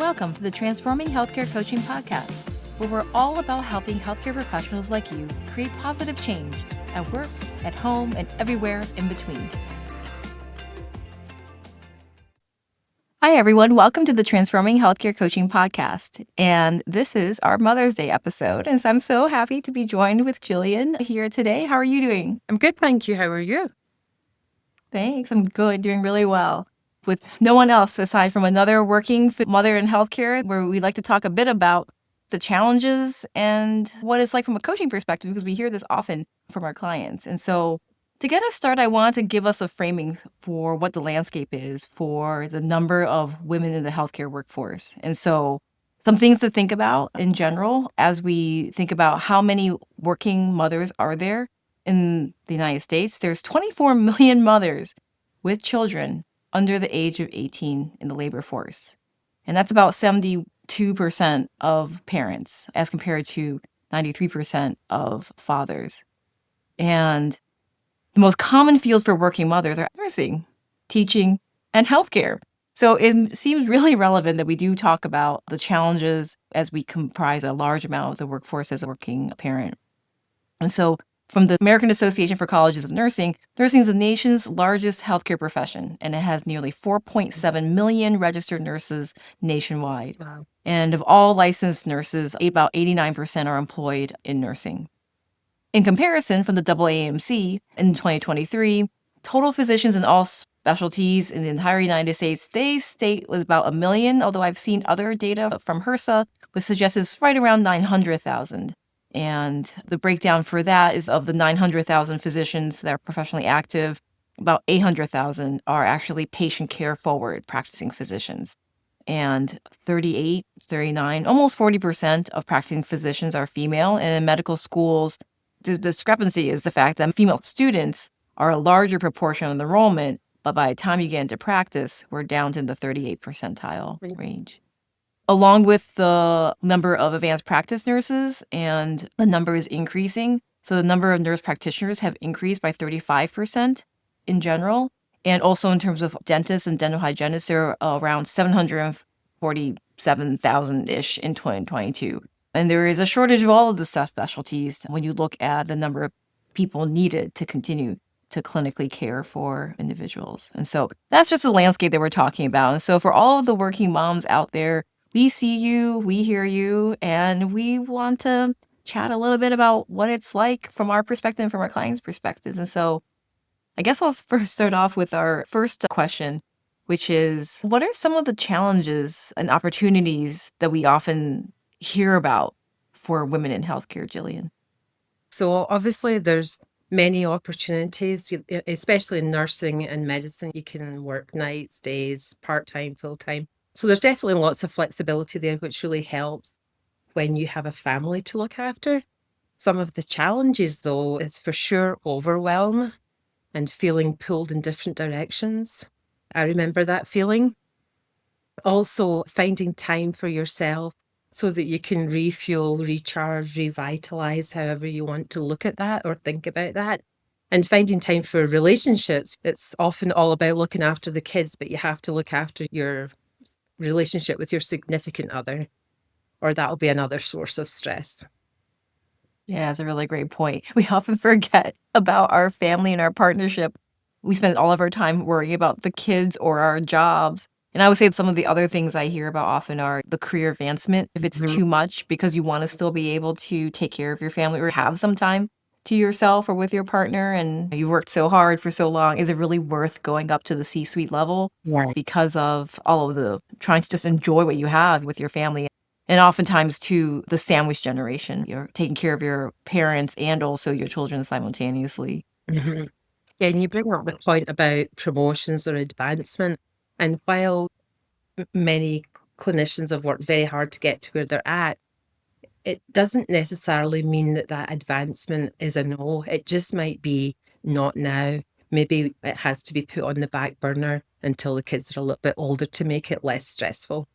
Welcome to the Transforming Healthcare Coaching Podcast, where we're all about helping healthcare professionals like you create positive change at work, at home, and everywhere in between. Hi, everyone. Welcome to the Transforming Healthcare Coaching Podcast. And this is our Mother's Day episode. And so I'm so happy to be joined with Gillian here today. How are you doing? I'm good, thank you. How are you? Thanks. I'm good, doing really well. With no one else aside from another working mother in healthcare, where we like to talk a bit about the challenges and what it's like from a coaching perspective, because we hear this often from our clients. And so to get us started, I wanted to give us a framing for what the landscape is for the number of women in the healthcare workforce. And so some things to think about in general as we think about how many working mothers are there in the United States. There's 24 million mothers with children under the age of 18 in the labor force. And that's about 72% of parents as compared to 93% of fathers. And the most common fields for working mothers are nursing, teaching, and healthcare. So it seems really relevant that we do talk about the challenges as we comprise a large amount of the workforce as a working parent. And so from the American Association for Colleges of Nursing, nursing is the nation's largest healthcare profession, and it has nearly 4.7 million registered nurses nationwide. Wow. And of all licensed nurses, about 89% are employed in nursing. In comparison, from the AAMC in 2023, total physicians in all specialties in the entire United States, they state was about 1 million, although I've seen other data from HRSA, which suggests it's right around 900,000. And the breakdown for that is of the 900,000 physicians that are professionally active, about 800,000 are actually patient care forward practicing physicians. And 38, 39, almost 40% of practicing physicians are female. And in medical schools, the discrepancy is the fact that female students are a larger proportion of the enrollment, but by the time you get into practice, we're down to the 38 percentile range. Along with the number of advanced practice nurses, and the number is increasing. So the number of nurse practitioners have increased by 35% in general. And also in terms of dentists and dental hygienists, there are around 747,000-ish in 2022. And there is a shortage of all of the subspecialties when you look at the number of people needed to continue to clinically care for individuals. And so that's just the landscape that we're talking about. And so for all of the working moms out there, we see you, we hear you, and we want to chat a little bit about what it's like from our perspective and from our clients' perspectives. And so I guess I'll first start off with our first question, which is, what are some of the challenges and opportunities that we often hear about for women in healthcare, Gillian? So obviously there's many opportunities, especially in nursing and medicine. You can work nights, days, part-time, full-time. So there's definitely lots of flexibility there, which really helps when you have a family to look after. Some of the challenges, though, is for sure overwhelm and feeling pulled in different directions. I remember that feeling. Also, finding time for yourself so that you can refuel, recharge, revitalize, however you want to look at that or think about that. And finding time for relationships. It's often all about looking after the kids, but you have to look after your relationship with your significant other, or that'll be another source of stress. Yeah, that's a really great point. We often forget about our family and our partnership. We spend all of our time worrying about the kids or our jobs. And I would say some of the other things I hear about often are the career advancement. If it's too much because you want to still be able to take care of your family or have some time to yourself or with your partner, and you've worked so hard for so long, is it really worth going up to the C-suite level because of all of the trying to just enjoy what you have with your family? And oftentimes, too, the sandwich generation. You're taking care of your parents and also your children simultaneously. Yeah, and you bring up the point about promotions or advancement. And while many clinicians have worked very hard to get to where they're at, it doesn't necessarily mean that that advancement is a no. It just might be not now. Maybe it has to be put on the back burner until the kids are a little bit older to make it less stressful.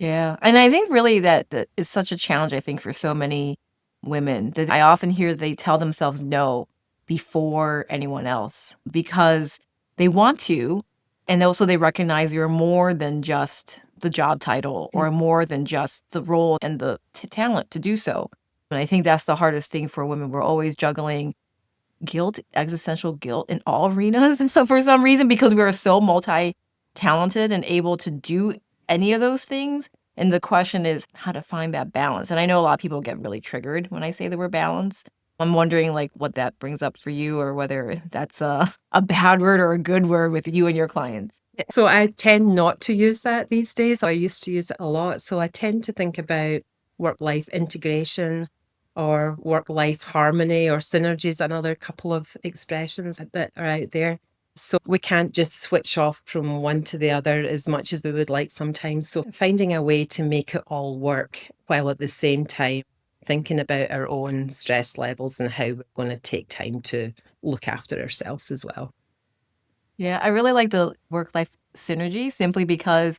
Yeah. And I think really that is such a challenge, I think, for so many women that I often hear they tell themselves no before anyone else because they want to. And also they recognize you're more than just the job title or more than just the role and the talent to do so. And I think that's the hardest thing for women. We're always juggling guilt, existential guilt in all arenas for some reason because we are so multi-talented and able to do any of those things. And the question is how to find that balance. And I know a lot of people get really triggered when I say the word balance. I'm wondering like what that brings up for you or whether that's a bad word or a good word with you and your clients. So I tend not to use that these days. I used to use it a lot. So I tend to think about work-life integration or work-life harmony or synergy is another couple of expressions that are out there. So we can't just switch off from one to the other as much as we would like sometimes. So finding a way to make it all work while at the same time thinking about our own stress levels and how we're going to take time to look after ourselves as well. Yeah, I really like the work-life synergy simply because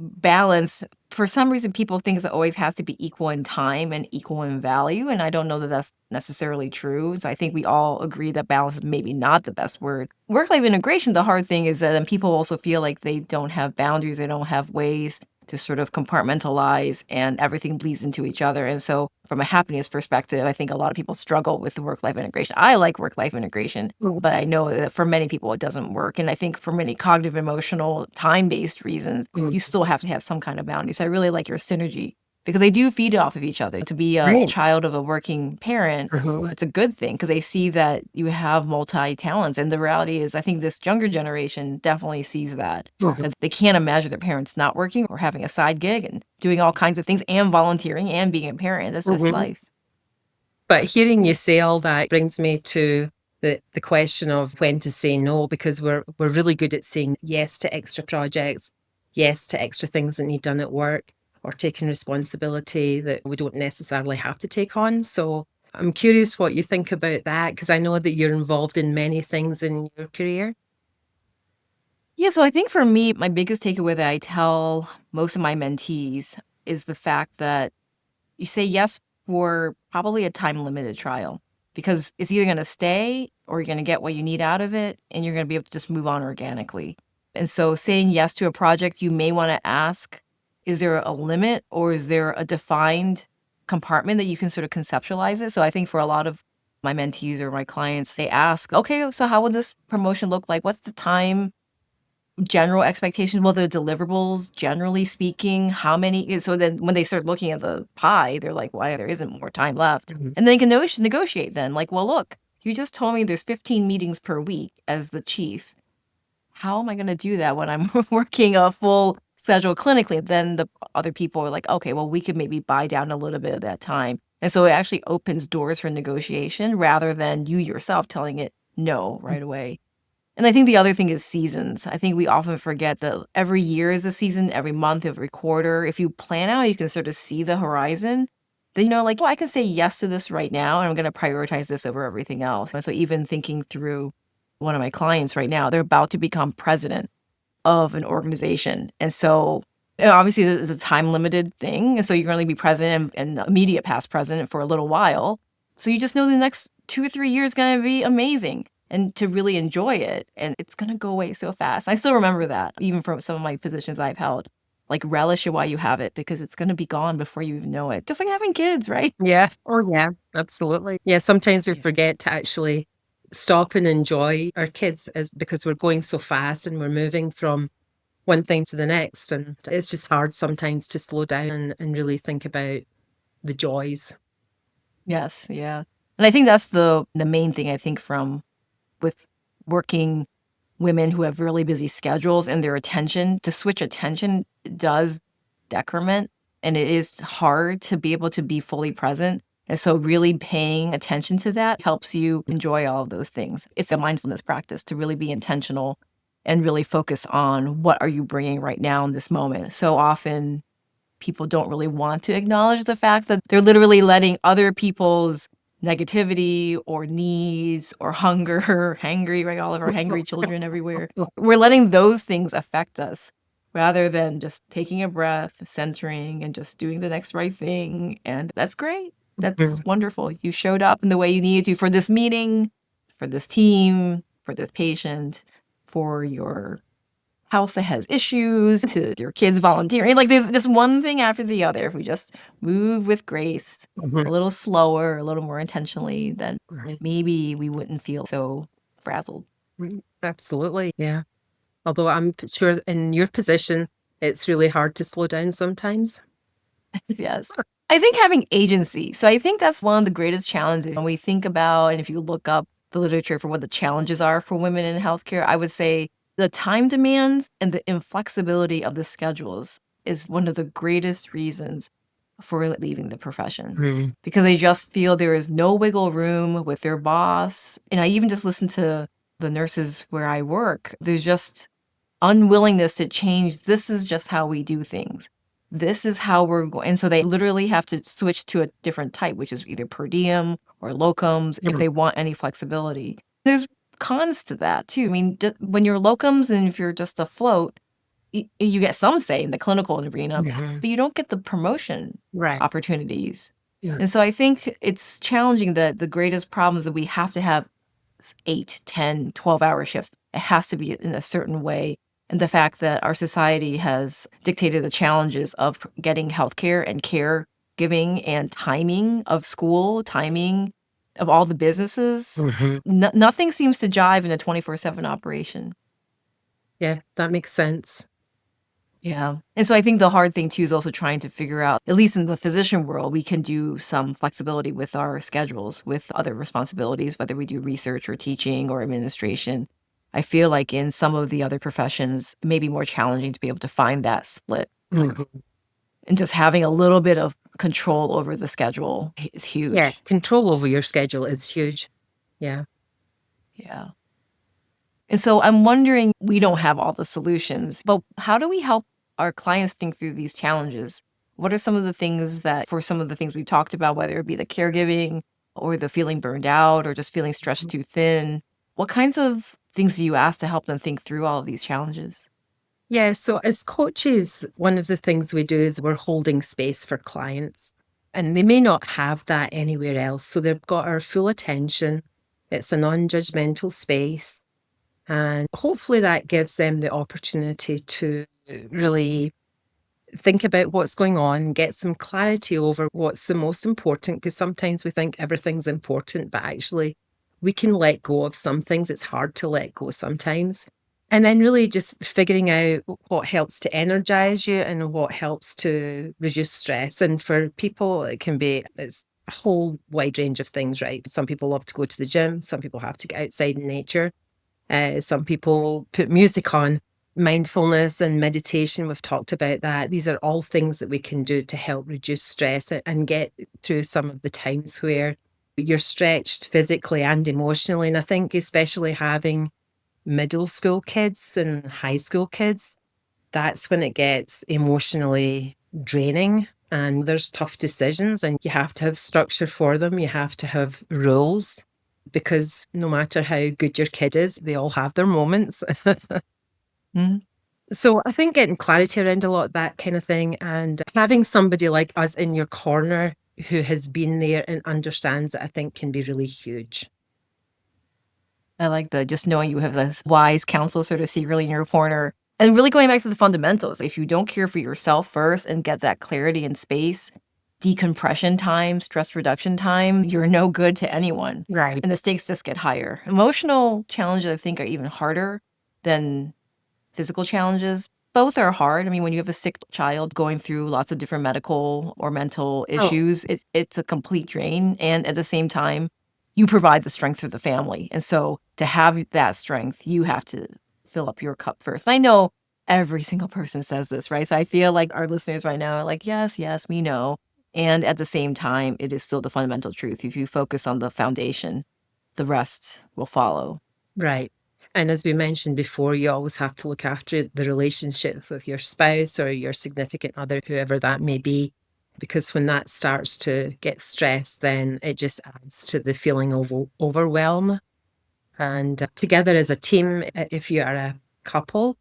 balance, for some reason, people think it always has to be equal in time and equal in value, and I don't know that that's necessarily true. So I think we all agree that balance is maybe not the best word. Work-life integration, the hard thing is that then people also feel like they don't have boundaries, they don't have ways to sort of compartmentalize and everything bleeds into each other. And so from a happiness perspective, I think a lot of people struggle with the work-life integration. I like work-life integration, but I know that for many people it doesn't work. And I think for many cognitive, emotional, time-based reasons, you still have to have some kind of boundaries. I really like your synergy because they do feed off of each other. To be a Right. child of a working parent, it's a good thing because they see that you have multi-talents. And the reality is, I think this younger generation definitely sees that, that they can't imagine their parents not working or having a side gig and doing all kinds of things and volunteering and being a parent. That's just Mhm. life. But hearing you say all that brings me to the question of when to say no, because we're really good at saying yes to extra projects, yes to extra things that need done at work, or taking responsibility that we don't necessarily have to take on. So I'm curious what you think about that, because I know that you're involved in many things in your career. Yeah, so I think for me, my biggest takeaway that I tell most of my mentees is the fact that you say yes for probably a time limited trial because it's either going to stay or you're going to get what you need out of it and you're going to be able to just move on organically. And so saying yes to a project, you may want to ask, is there a limit or is there a defined compartment that you can sort of conceptualize it? So I think for a lot of my mentees or my clients, they ask, okay, so how would this promotion look like? What's the time general expectations? Well, the deliverables, generally speaking, how many so then when they start looking at the pie, they're like, "Why there isn't more time left?" Mhm. And they can negotiate then, like, "Well, look, you just told me there's 15 meetings per week as the chief. How am I gonna do that when I'm working a full schedule clinically?" Then the other people are like, "Okay, well, we could maybe buy down a little bit of that time." And so it actually opens doors for negotiation rather than you yourself telling it no right away. And I think the other thing is seasons. I think we often forget that every year is a season, every month, every quarter. If you plan out, you can sort of see the horizon. Then, like, oh, I can say yes to this right now, and I'm going to prioritize this over everything else. And so, even thinking through one of my clients right now, they're about to become president of an organization. And so, obviously, it's a time limited thing. And so, you're going to be president and immediate past president for a little while. So, you just know the next 2 or 3 years is going to be amazing and to really enjoy it. And it's going to go away so fast. I still remember that, even from some of my positions I've held. Like, relish it while you have it because it's going to be gone before you even know it. Just like having kids, right? Yeah. Oh, yeah, absolutely. Yeah, sometimes we Yeah. forget to actually stop and enjoy our kids because we're going so fast and we're moving from one thing to the next. And it's just hard sometimes to slow down and really think about the joys. Yes. Yeah. And I think that's the main thing I think from with working women who have really busy schedules and their attention to switch attention does decrement and it is hard to be able to be fully present. And so really paying attention to that helps you enjoy all of those things. It's a mindfulness practice to really be intentional and really focus on what are you bringing right now in this moment. So often people don't really want to acknowledge the fact that they're literally letting other people's negativity or needs or hunger, hangry, right? All of our hangry children everywhere. We're letting those things affect us rather than just taking a breath, centering, and just doing the next right thing. And that's great. That's Mhm. wonderful. You showed up in the way you needed to for this meeting, for this team, for this patient, for your house that has issues to your kids volunteering. Like there's just one thing after the other. If we just move with grace, Mhm. a little slower, a little more intentionally, then Right. maybe we wouldn't feel so frazzled. Right. Absolutely. Yeah. Although sure in your position, it's really hard to slow down sometimes. Yes. I think having agency. So I think that's one of the greatest challenges when we think about, and if you look up the literature for what the challenges are for women in healthcare, I would say the time demands and the inflexibility of the schedules is one of the greatest reasons for leaving the profession Mm. because they just feel there is no wiggle room with their boss. And I even just listen to the nurses where I work. There's just unwillingness to change. This is just how we do things. This is how we're going. And so they literally have to switch to a different type, which is either per diem or locums if Mm. they want any flexibility. There's cons to that too. I mean, when you're locums and if you're just afloat, you get some say in the clinical arena, Mhm. but you don't get the promotion Right. opportunities. Yeah. And so I think it's challenging that the greatest problems that we have to have 8, 10, 12-hour shifts. It has to be in a certain way. And the fact that our society has dictated the challenges of getting healthcare and caregiving and timing of school, timing of all the businesses, Mhm. nothing seems to jive in a 24/7 operation. Yeah, that makes sense. Yeah. And so I think the hard thing too is also trying to figure out, at least in the physician world, we can do some flexibility with our schedules, with other responsibilities, whether we do research or teaching or administration. I feel like in some of the other professions, it may be more challenging to be able to find that split. Mhm. And just having a little bit of control over the schedule is Yeah, huge. control over your schedule is huge. Yeah. Yeah. And so I'm wondering, we don't have all the solutions, but how do we help our clients think through these challenges? What are some of the things that, for some of the things we've talked about, whether it be the caregiving or the feeling burned out or just feeling stretched too thin? What kinds of things do you ask to help them think through all of these challenges? Yeah, so as coaches, one of the things we do is we're holding space for clients, and they may not have that anywhere else. So they've got our full attention. It's a non judgmental space. And hopefully that gives them the opportunity to really think about what's going on, get some clarity over what's the most important, because sometimes we think everything's important, but actually we can let go of some things. It's hard to let go sometimes. And then really just figuring out what helps to energize you and what helps to reduce stress. And for people, it's a whole wide range of things, right? Some people love to go to the gym, some people have to get outside in nature. Some people put music on, mindfulness and meditation. We've talked about that. These are all things that we can do to help reduce stress and get through some of the times where you're stretched physically and emotionally. And I think, especially having middle school kids and high school kids, that's when it gets emotionally draining. And there's tough decisions, and you have to have structure for them. You have to have rules because no matter how good your kid is, they all have their moments. Mhm. So I think getting clarity around a lot of that kind of thing and having somebody like us in your corner who has been there and understands it, I think can be really huge. I like the just knowing you have this wise counsel sort of secretly in your corner. And really going back to the fundamentals, if you don't care for yourself first and get that clarity and space, decompression time, stress reduction time, you're no good to anyone. Right. And the stakes just get higher. Emotional challenges, I think, are even harder than physical challenges. Both are hard. I mean, when you have a sick child going through lots of different medical or mental Oh, issues, it's a complete drain. And at the same time, you provide the strength for the family. And so to have that strength, you have to fill up your cup first. I know every single person says this, right? So I feel like our listeners right now are like, yes, yes, we know. And at the same time, it is still the fundamental truth. If you focus on the foundation, the rest will follow. right. And as we mentioned before, you always have to look after the relationship with your spouse or your significant other, whoever that may be, because when that starts to get stressed, then it just adds to the feeling of overwhelm. And together as a team, if you are a couple,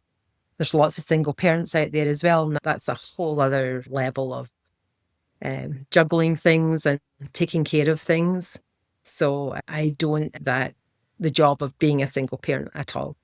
there's lots of single parents out there as well. And that's a whole other level of juggling things and taking care of things. So I don't that the job of being a single parent at all.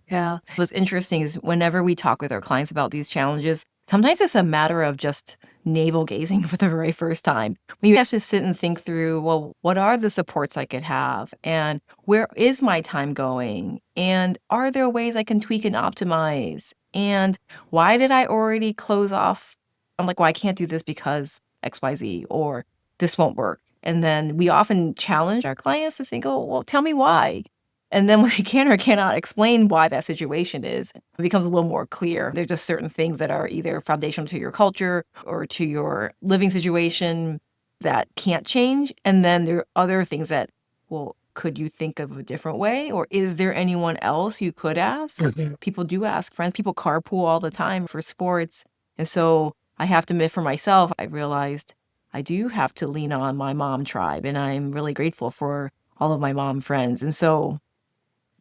Yeah. What's interesting is whenever we talk with our clients about these challenges, sometimes it's a matter of just navel gazing for the very first time. When you have to sit and think through, well, what are the supports I could have? And where is my time going? And are there ways I can tweak and optimize? And why did I already close off? I'm like, well, I can't do this because XYZ or this won't work. And then we often challenge our clients to think, oh, well, tell me why. And then when they can or cannot explain why that situation is, it becomes a little more clear. There's just certain things that are either foundational to your culture or to your living situation that can't change. And then there are other things that, well, could you think of a different way? Or is there anyone else you could ask? Mhm. People do ask friends. People carpool all the time for sports. And so I have to admit for myself, I realized I do have to lean on my mom tribe. And I'm really grateful for all of my mom friends. And so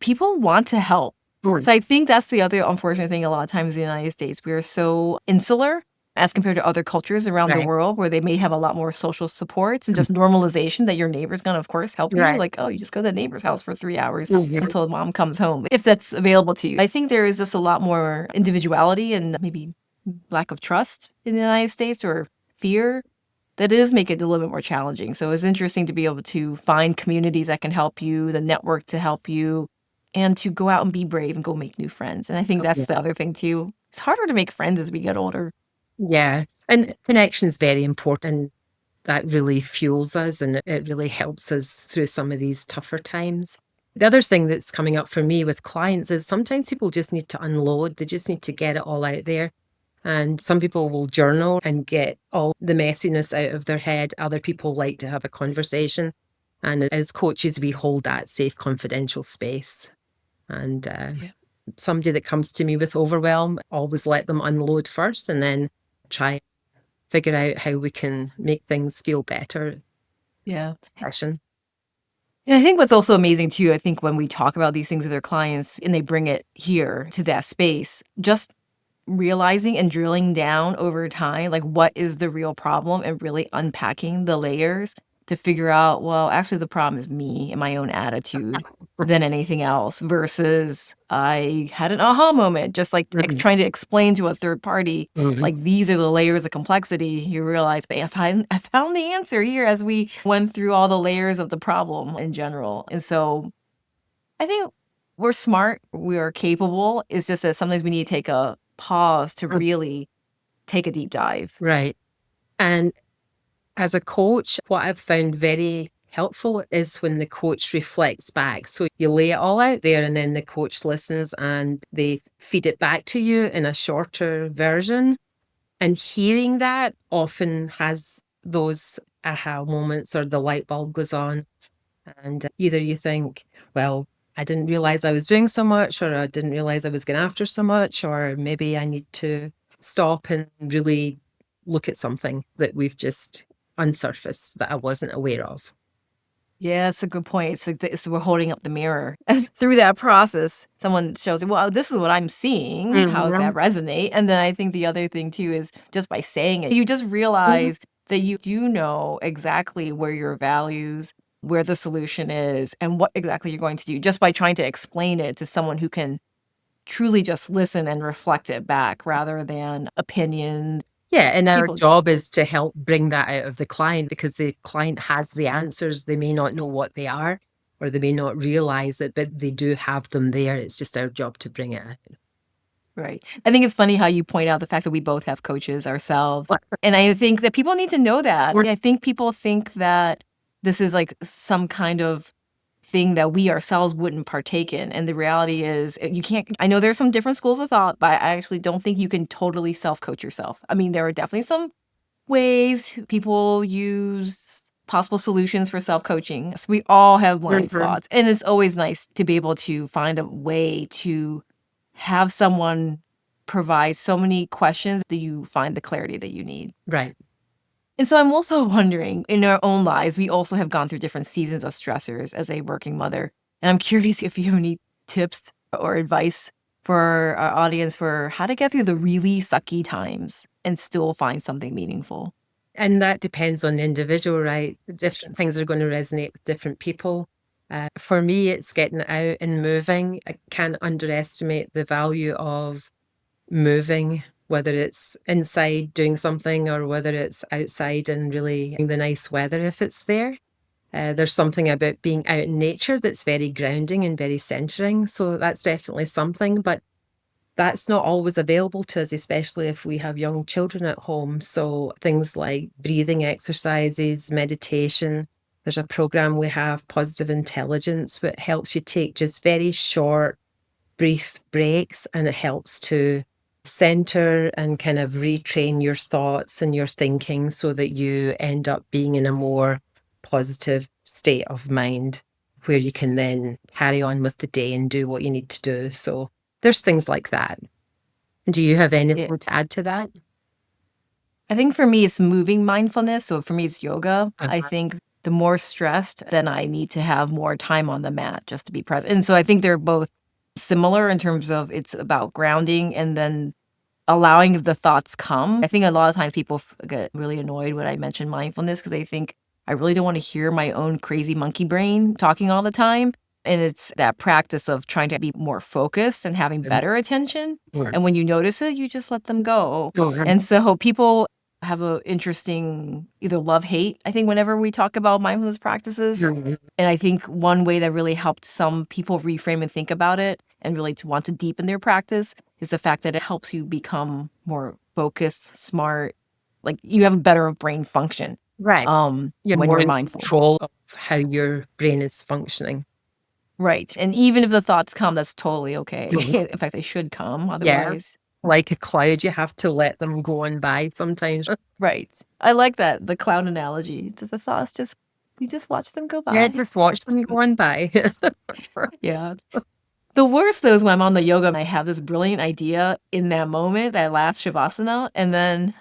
people want to help. Right. So I think that's the other unfortunate thing a lot of times in the United States. We are so insular as compared to other cultures around the Right. world where they may have a lot more social supports and just normalization that your neighbor's gonna, of course, help you. Right. Like, oh, you just go to the neighbor's house for 3 hours Mhm. until mom comes home, if that's available to you. I think there is just a lot more individuality and maybe lack of trust in the United States or fear that does make it a little bit more challenging. So it's interesting to be able to find communities that can help you, the network to help you, and to go out and be brave and go make new friends. And I think that's Yeah. the other thing too. It's harder to make friends as we get older. Yeah. And connection is very important. That really fuels us and it really helps us through some of these tougher times. The other thing that's coming up for me with clients is sometimes people just need to unload, they just need to get it all out there. And some people will journal and get all the messiness out of their head. Other people like to have a conversation. And as coaches, we hold that safe, confidential space. And Yeah. somebody that comes to me with overwhelm, always let them unload first and then try figure out how we can make things feel better. Yeah. Passion. And I think what's also amazing too, I think when we talk about these things with our clients and they bring it here to that space, just realizing and drilling down over time, like what is the real problem and really unpacking the layers to figure out, well, actually the problem is me and my own attitude than anything else versus I had an aha moment, just like Mhm. trying to explain to a third party, Mhm. like these are the layers of complexity. You realize, hey, I found the answer here as we went through all the layers of the problem in general. And so I think we're smart, we are capable. It's just that sometimes we need to take a pause to really take a deep dive. Right. And as a coach, what I've found very helpful is when the coach reflects back. So you lay it all out there and then the coach listens and they feed it back to you in a shorter version. And hearing that often has those aha moments or the light bulb goes on. And either you think, well, I didn't realize I was doing so much, or I didn't realize I was going after so much, or maybe I need to stop and really look at something that we've just unsurfaced that I wasn't aware of. Yeah, that's a good point. It's like we're holding up the mirror as through that process. Someone shows you, well, this is what I'm seeing. How does that Mhm. resonate? And then I think the other thing too is just by saying it, you just Mhm. realize that you do know exactly where your values, where the solution is, and what exactly you're going to do just by trying to explain it to someone who can truly just listen and reflect it back rather than opinions. Yeah, and our People job is to help bring that out of the client because the client has the answers. They may not know what they are, or they may not realize it, but they do have them there. It's just our job to bring it out. right. I think it's funny how you point out the fact that we both have coaches ourselves. And I think that people need to know that. I think people think that this is like some kind of thing that we ourselves wouldn't partake in. And the reality is, you can't. I know there's some different schools of thought, but I actually don't think you can totally self coach yourself. I mean, there are definitely some ways people use possible solutions for self coaching. So we all have blind Mhm. spots. And it's always nice to be able to find a way to have someone provide so many questions that you find the clarity that you need. Right. And so I'm also wondering, in our own lives, we also have gone through different seasons of stressors as a working mother. And I'm curious if you have any tips or advice for our audience for how to get through the really sucky times and still find something meaningful. And that depends on the individual, right? Different things are going to resonate with different people. For me, it's getting out and moving. I can't underestimate the value of moving, whether it's inside doing something or whether it's outside and really the nice weather if it's there. There's something about being out in nature that's very grounding and very centering. So that's definitely something, but that's not always available to us, especially if we have young children at home. So things like breathing exercises, meditation. There's a program we have, Positive Intelligence, that helps you take just very short, brief breaks, and it helps to center and kind of retrain your thoughts and your thinking so that you end up being in a more positive state of mind where you can then carry on with the day and do what you need to do. So there's things like that. Do you have Yeah. anything to add to that? I think for me, it's moving mindfulness. So for me, it's yoga. I Uh-huh. think the more stressed, then I need to have more time on the mat just to be present. And so I think they're both similar in terms of it's about grounding and then allowing the thoughts come. I think a lot of times people get really annoyed when I mention mindfulness because they think I really don't want to hear my own crazy monkey brain talking all the time. And it's that practice of trying to be more focused and having better attention. Sure. And when you notice it, you just let them go. Sure. And so people have a interesting either love hate, I think, whenever we talk about mindfulness practices. Mhm. And I think one way that really helped some people reframe and think about it and really to want to deepen their practice is the fact that it helps you become more focused, smart, like you have a better brain function Right. You're when more you're in mindful. control of how your brain is functioning. Right. And even if the thoughts come, that's totally okay. Mhm. In fact, they should come. Yeah. Otherwise, Like a cloud, you have to let them go on by sometimes. right. I like that, the cloud analogy. The thoughts just, you just watch them go Yeah, by. just watch them go on by. Yeah. The worst though is when I'm on the yoga and I have this brilliant idea in that moment, that last shavasana, and then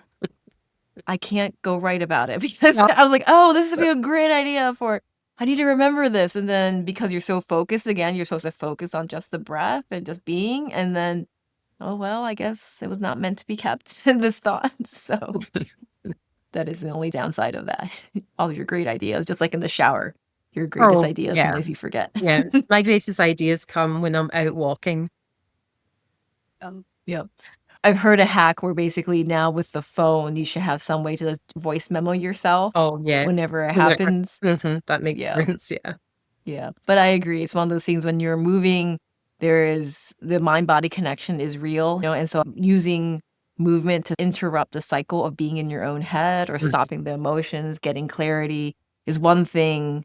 I can't go right about it because Yeah. I was like, "Oh, this would be a great idea for I need to remember this." And then because you're so focused again, you're supposed to focus on just the breath and just being, and then, oh, well, I guess it was not meant to be kept, this thought. So that is the only downside of that. All of your great ideas, just like in the shower, your greatest Oh, ideas, yeah. sometimes you forget. Yeah. My greatest ideas come when I'm out walking. Yep. I've heard a hack where basically now with the phone, you should have some way to voice memo yourself Oh, yeah. whenever it When they're happens. that makes Yeah, sense, yeah. yeah. But I agree. It's one of those things when you're moving, there is the mind body connection is real, and so using movement to interrupt the cycle of being in your own head or Mm. stopping the emotions, getting clarity is one thing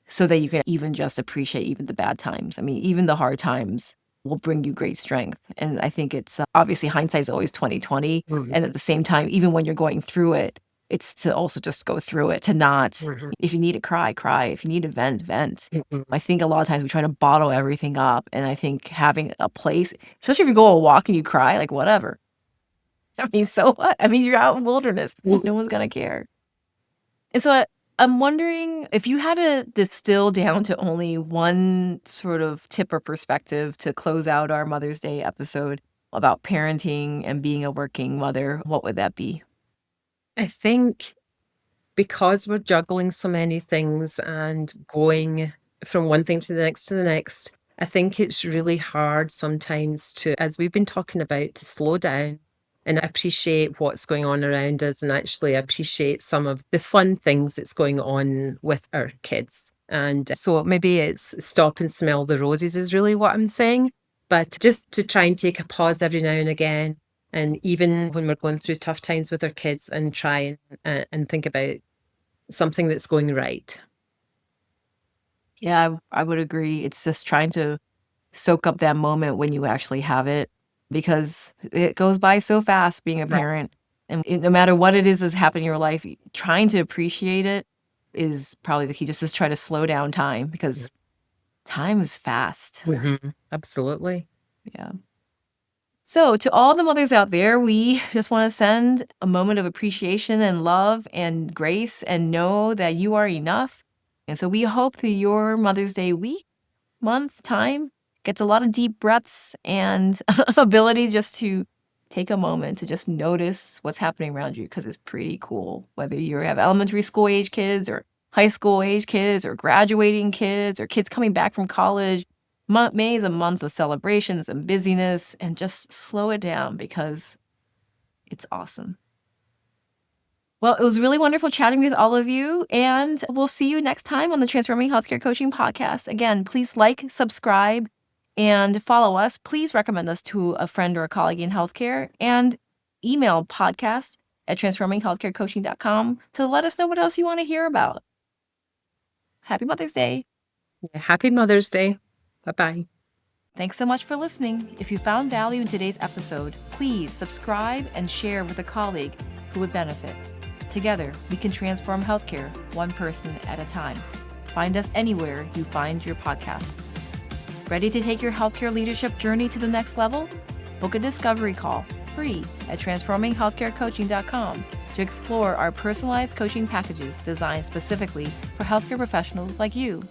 so that you can even just appreciate even the bad times. I mean, even the hard times will bring you great strength. And I think it's obviously hindsight is always 20/20. Mhm. And at the same time, even when you're going through it, it's to also just go through it, to not, Mhm. if you need to cry, cry. If you need to vent, vent. Mhm. I think a lot of times we try to bottle everything up. And I think having a place, especially if you go a walk and you cry, like whatever. I mean, so what? I mean, you're out in wilderness. No one's going to care. And so I'm wondering if you had to distill down to only one sort of tip or perspective to close out our Mother's Day episode about parenting and being a working mother, what would that be? I think because we're juggling so many things and going from one thing to the next, I think it's really hard sometimes to, as we've been talking about, to slow down and appreciate what's going on around us and actually appreciate some of the fun things that's going on with our kids. And so maybe it's stop and smell the roses is really what I'm saying. But just to try and take a pause every now and again. And even when we're going through tough times with our kids and try and think about something that's going right. Yeah, I would agree. It's just trying to soak up that moment when you actually have it because it goes by so fast being a Right. parent. And no matter what it is that's happening in your life, trying to appreciate it is probably the key. Just try to slow down time because time is fast. Mhm. Absolutely. Yeah. So, to all the mothers out there, we just want to send a moment of appreciation and love and grace and know that you are enough. And so, we hope that your Mother's Day week, month, time gets a lot of deep breaths and ability just to take a moment to just notice what's happening around you because it's pretty cool. Whether you have elementary school age kids or high school age kids or graduating kids or kids coming back from college. May is a month of celebrations and busyness, and just slow it down because it's awesome. Well, it was really wonderful chatting with all of you, and we'll see you next time on the Transforming Healthcare Coaching podcast. Again, please like, subscribe, and follow us. Please recommend us to a friend or a colleague in healthcare, and email podcast@transforminghealthcarecoaching.com to let us know what else you want to hear about. Happy Mother's Day. Happy Mother's Day. Bye-bye. Thanks so much for listening. If you found value in today's episode, please subscribe and share with a colleague who would benefit. Together, we can transform healthcare one person at a time. Find us anywhere you find your podcasts. Ready to take your healthcare leadership journey to the next level? Book a discovery call free at transforminghealthcarecoaching.com to explore our personalized coaching packages designed specifically for healthcare professionals like you.